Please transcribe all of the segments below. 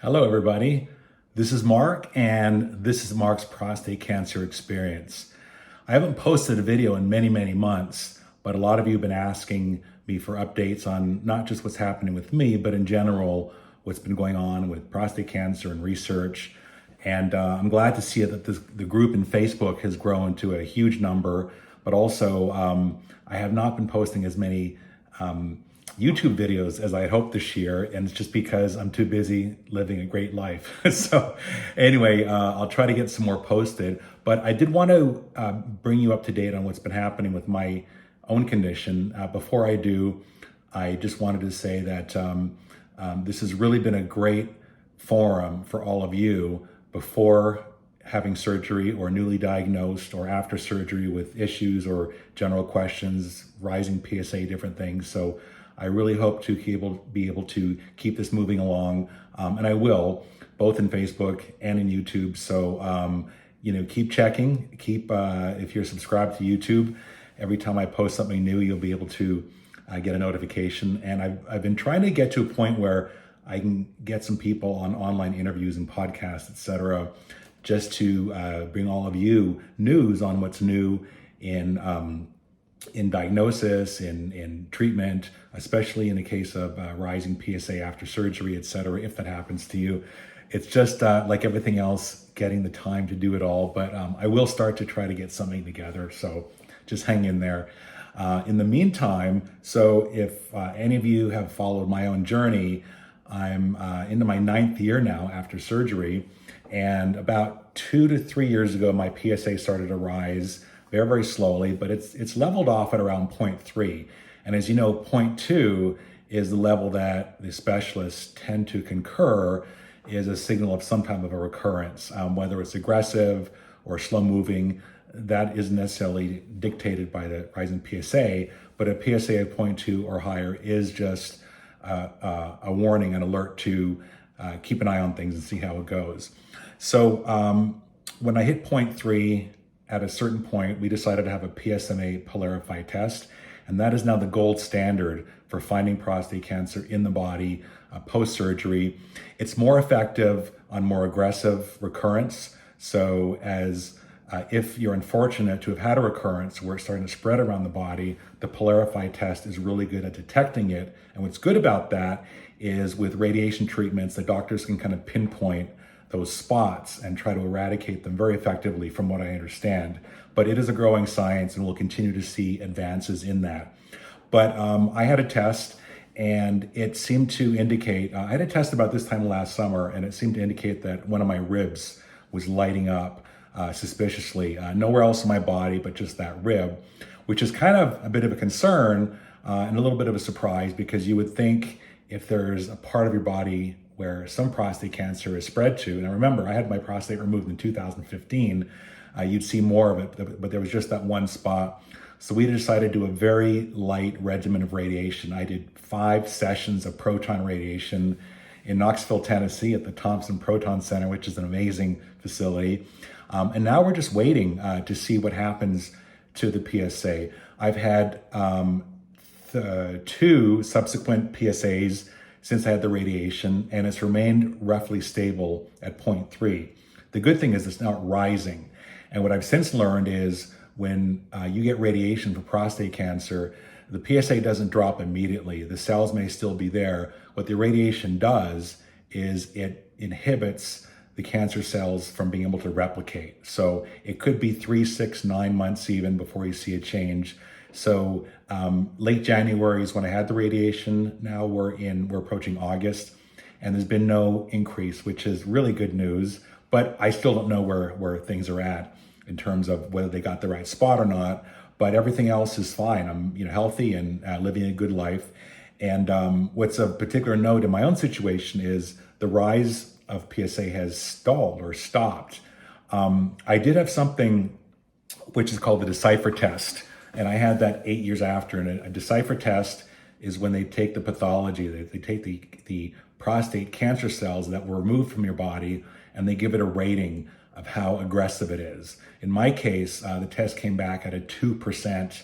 Hello, everybody. This is Mark, and this is Mark's prostate cancer experience. I haven't posted a video in many, many months, but a lot of you have been asking me for updates on not just what's happening with me, but in general, what's been going on with prostate cancer and research. And I'm glad to see that the group in Facebook has grown to a huge number, but also I have not been posting as many YouTube videos as I had hoped this year, and it's just because I'm too busy living a great life. So anyway, I'll try to get some more posted, but I did want to bring you up to date on what's been happening with my own condition. Before I do, I just wanted to say that this has really been a great forum for all of you before having surgery or newly diagnosed or after surgery with issues or general questions, rising PSA, different things. So I really hope to be able to keep this moving along, and I will, both in Facebook and in YouTube. So, keep checking. If you're subscribed to YouTube, every time I post something new, you'll be able to get a notification. And I've been trying to get to a point where I can get some people on online interviews and podcasts, etc., just to bring all of you news on what's new in diagnosis, in treatment, especially in the case of rising PSA after surgery, etc., if that happens to you. It's just like everything else, getting the time to do it all, but I will start to try to get something together, so just hang in there. In the meantime, so if any of you have followed my own journey, I'm into my 9th year now after surgery, and about 2 to 3 years ago, my PSA started to rise very, very slowly, but it's leveled off at around 0.3. And as you know, 0.2 is the level that the specialists tend to concur is a signal of some type of a recurrence, whether it's aggressive or slow moving. That isn't necessarily dictated by the rising PSA, but a PSA of 0.2 or higher is just a warning, an alert to keep an eye on things and see how it goes. So when I hit 0.3, at a certain point, we decided to have a PSMA Polarify test, and that is now the gold standard for finding prostate cancer in the body post-surgery. It's more effective on more aggressive recurrence. So if you're unfortunate to have had a recurrence where it's starting to spread around the body, the Polarify test is really good at detecting it. And what's good about that is with radiation treatments, the doctors can kind of pinpoint those spots and try to eradicate them very effectively, from what I understand. But it is a growing science, and we'll continue to see advances in that. But I had a test, and it seemed to indicate, I had a test about this time last summer, and it seemed to indicate that one of my ribs was lighting up suspiciously. Nowhere else in my body, but just that rib, which is kind of a bit of a concern and a little bit of a surprise, because you would think if there's a part of your body where some prostate cancer is spread to, and I remember I had my prostate removed in 2015, you'd see more of it, but there was just that one spot. So we decided to do a very light regimen of radiation. I did 5 sessions of Proton Radiation in Knoxville, Tennessee at the Thompson Proton Center, which is an amazing facility. And now we're just waiting to see what happens to the PSA. I've had 2 subsequent PSAs since I had the radiation, and it's remained roughly stable at 0.3. The good thing is it's not rising. And what I've since learned is when you get radiation for prostate cancer, the PSA doesn't drop immediately. The cells may still be there. What the radiation does is it inhibits the cancer cells from being able to replicate. So it could be 3, 6, 9 months even before you see a change. So late January is when I had the radiation. Now we're approaching August, and there's been no increase, which is really good news. But I still don't know where things are at in terms of whether they got the right spot or not. But everything else is fine. I'm healthy and living a good life. And what's of particular note in my own situation is the rise of PSA has stalled or stopped. I did have something which is called the Decipher Test. And I had that 8 years after. And a Decipher test is when they take the pathology, they take the prostate cancer cells that were removed from your body, and they give it a rating of how aggressive it is. In my case, the test came back at a 2%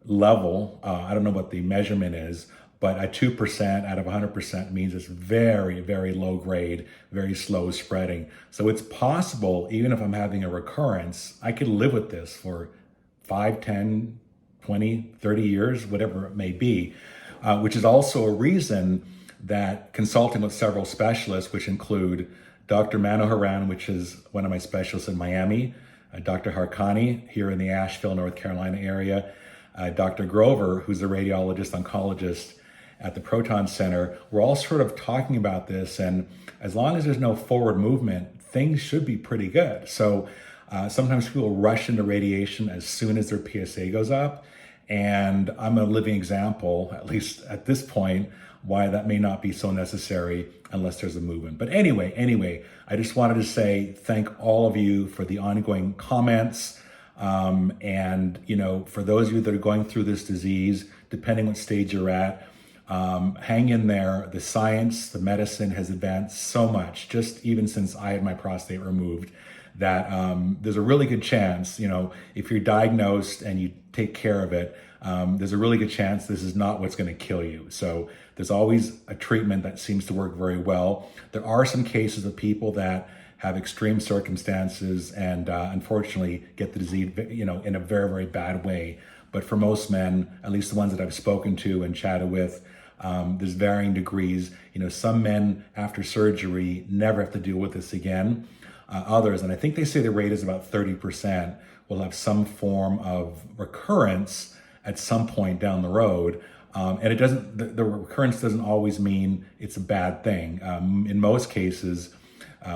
level. I don't know what the measurement is, but a 2% out of 100% means it's very, very low grade, very slow spreading. So it's possible, even if I'm having a recurrence, I could live with this for 5, 10, 20, 30 years, whatever it may be, which is also a reason that consulting with several specialists, which include Dr. Manoharan, which is one of my specialists in Miami, Dr. Harkani here in the Asheville, North Carolina area, Dr. Grover, who's a radiologist oncologist at the Proton Center, we're all sort of talking about this, and as long as there's no forward movement, things should be pretty good. So sometimes people rush into radiation as soon as their PSA goes up, and I'm a living example, at least at this point, why that may not be so necessary unless there's a movement. But anyway, I just wanted to say thank all of you for the ongoing comments. And, for those of you that are going through this disease, depending what stage you're at, hang in there. The science, the medicine has advanced so much, just even since I had my prostate removed, that there's a really good chance, if you're diagnosed and you take care of it, there's a really good chance this is not what's going to kill you. So there's always a treatment that seems to work very well. There are some cases of people that have extreme circumstances and unfortunately get the disease, in a very, very bad way. But for most men, at least the ones that I've spoken to and chatted with, there's varying degrees. Some men after surgery never have to deal with this again. Others, and I think they say the rate is about 30%, will have some form of recurrence at some point down the road. And it doesn't, the recurrence doesn't always mean it's a bad thing. In most cases,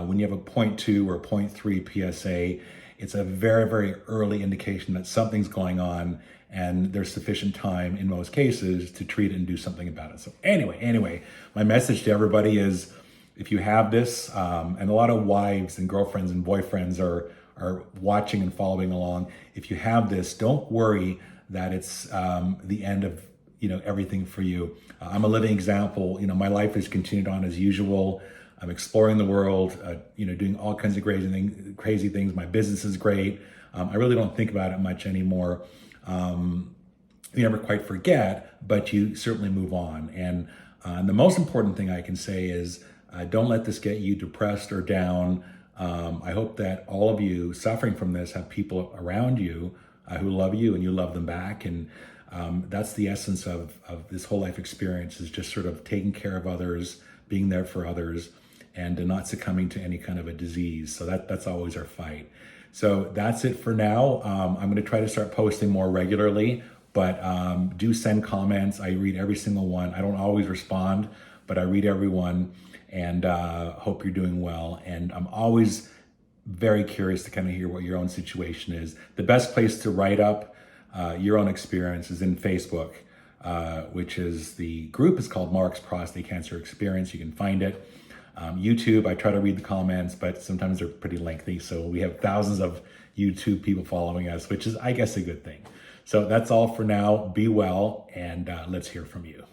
when you have a 0.2 or 0.3 PSA, it's a very, very early indication that something's going on, and there's sufficient time in most cases to treat it and do something about it. So anyway, my message to everybody is, if you have this, and a lot of wives and girlfriends and boyfriends are watching and following along, if you have this, don't worry that it's the end of everything for you. I'm a living example. My life has continued on as usual. I'm exploring the world, doing all kinds of crazy things. My business is great. I really don't think about it much anymore. You never quite forget, but you certainly move on. And the most important thing I can say is, don't let this get you depressed or down. I hope that all of you suffering from this have people around you who love you and you love them back. And that's the essence of this whole life experience, is just sort of taking care of others, being there for others, and not succumbing to any kind of a disease. So that's always our fight. So that's it for now. I'm going to try to start posting more regularly, but do send comments. I read every single one. I don't always respond, but I read every one, and hope you're doing well. And I'm always very curious to kind of hear what your own situation is. The best place to write up your own experience is in Facebook, which is, the group is called Mark's Prostate Cancer Experience. You can find it. YouTube, I try to read the comments, but sometimes they're pretty lengthy. So we have thousands of YouTube people following us, which is, I guess, a good thing. So that's all for now. Be well, and let's hear from you.